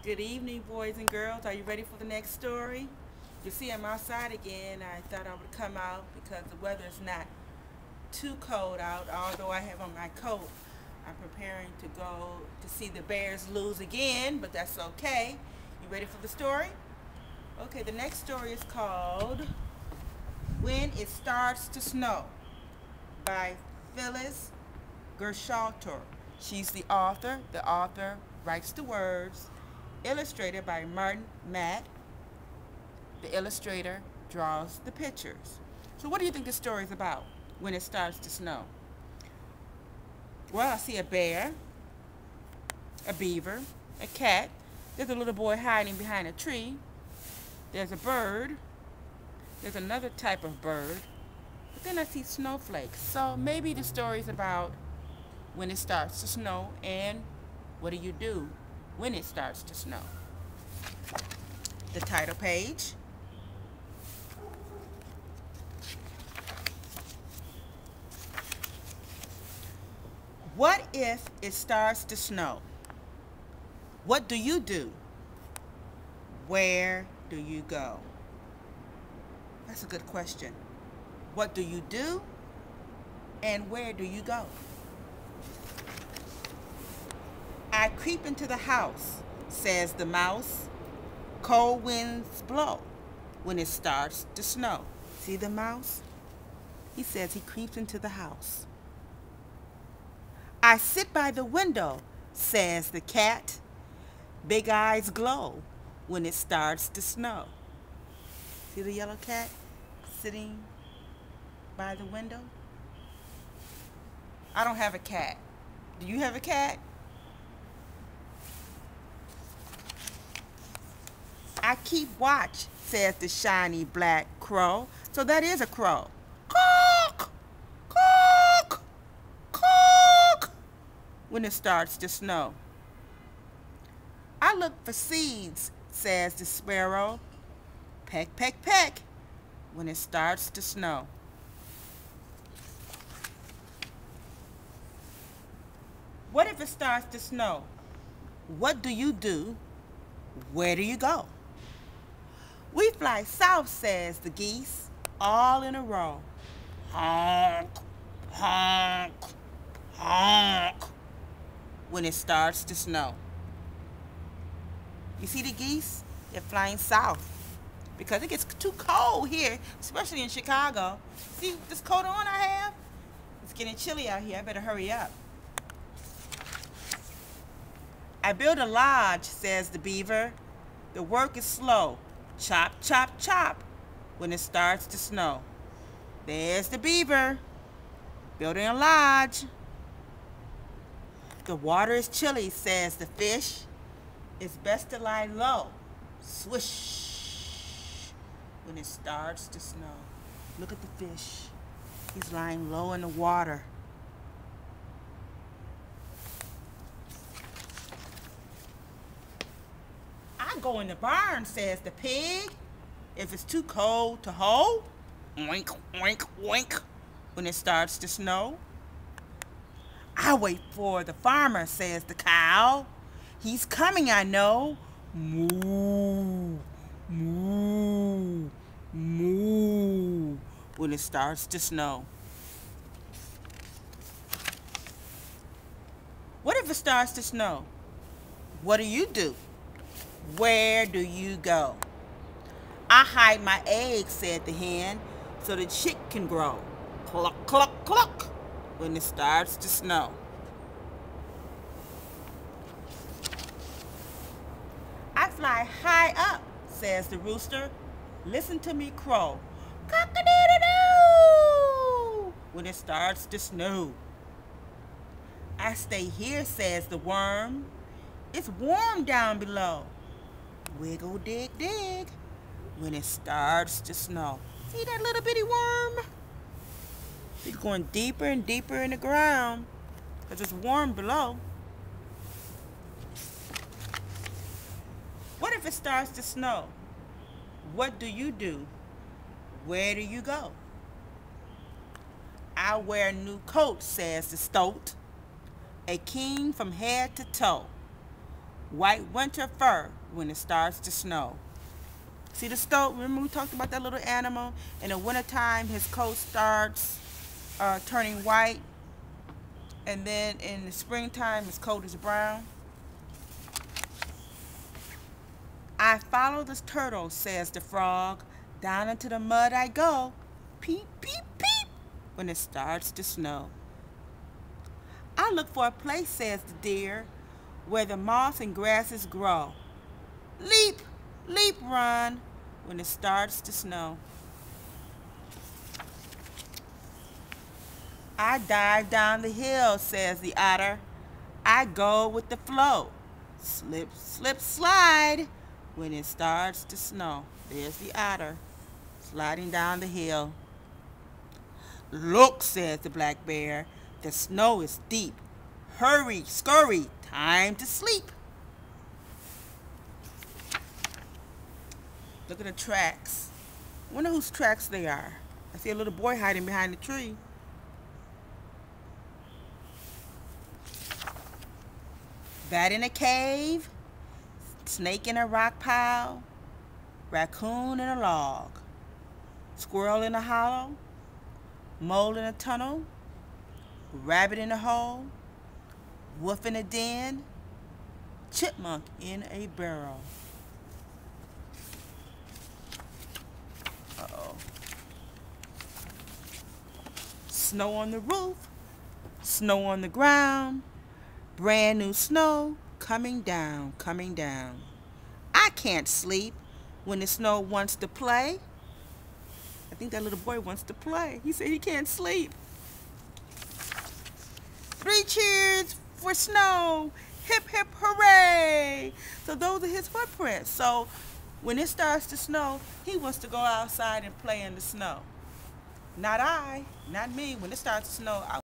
Good evening, boys and girls. Are you ready for the next story? You see, I'm outside again. I thought I would come out because the weather is not too cold out, although I have on my coat. I'm preparing to go to see the Bears lose again, but that's okay. You ready for the story? Okay, the next story is called When It Starts to Snow by Phyllis Gershalter. She's the author. The author writes the words. Illustrated by Martin Matt. The illustrator draws the pictures. So what do you think the story is about when it starts to snow? Well, I see a bear, a beaver, a cat. There's a little boy hiding behind a tree. There's a bird. There's another type of bird. But then I see snowflakes. So maybe the story is about when it starts to snow and what do you do when it starts to snow. The title page. What if it starts to snow? What do you do? Where do you go? That's a good question. What do you do? And where do you go? I creep into the house, says the mouse. Cold winds blow when it starts to snow. See the mouse? He says he creeps into the house. I sit by the window, says the cat. Big eyes glow when it starts to snow. See the yellow cat sitting by the window? I don't have a cat. Do you have a cat? I keep watch, says the shiny black crow. So that is a crow. Caw, caw, caw, when it starts to snow. I look for seeds, says the sparrow. Peck, peck, peck, when it starts to snow. What if it starts to snow? What do you do? Where do you go? We fly south, says the geese, all in a row. Honk, honk, honk, when it starts to snow. You see the geese? They're flying south because it gets too cold here, especially in Chicago. See this coat on I have? It's getting chilly out here. I better hurry up. I build a lodge, says the beaver. The work is slow. Chop, chop, chop, when it starts to snow. There's the beaver, building a lodge. The water is chilly, says the fish. It's best to lie low. Swish, when it starts to snow. Look at the fish. He's lying low in the water. I go in the barn, says the pig. If it's too cold to hold, oink, oink, oink, when it starts to snow. I wait for the farmer, says the cow. He's coming, I know. Moo, moo, moo, when it starts to snow. What if it starts to snow? What do you do? Where do you go? I hide my eggs, said the hen, so the chick can grow. Cluck, cluck, cluck, when it starts to snow. I fly high up, says the rooster. Listen to me crow. Cock-a-doodle-doo, when it starts to snow. I stay here, says the worm. It's warm down below. Wiggle, dig, dig, when it starts to snow. See that little bitty worm? He's going deeper and deeper in the ground because it's warm below. What if it starts to snow? What do you do? Where do you go? I wear a new coat, says the stoat. A king from head to toe. white winter fur when it starts to snow. See the stoat? Remember we talked about that little animal? In the wintertime, his coat starts turning white, and then in the springtime, his coat is brown. I follow the turtle, says the frog. Down into the mud I go. Peep, peep, peep, when it starts to snow. I look for a place, says the deer, where the moss and grasses grow. Leap, leap, run, when it starts to snow. I dive down the hill, says the otter. I go with the flow. Slip, slip, slide, when it starts to snow. There's the otter, sliding down the hill. Look, says the black bear, the snow is deep. Hurry, scurry, time to sleep. Look at the tracks. I wonder whose tracks they are. I see a little boy hiding behind the tree. Bat in a cave, snake in a rock pile, raccoon in a log, squirrel in a hollow, mole in a tunnel, rabbit in a hole, wolf in a den, chipmunk in a barrel. Uh-oh. Snow on the roof, snow on the ground, brand new snow coming down, coming down. I can't sleep when the snow wants to play. I think that little boy wants to play. He said he can't sleep. 3 cheers for snow. Hip, hip, hooray. So those are his footprints. So when it starts to snow, he wants to go outside and play in the snow. Not me. When it starts to snow,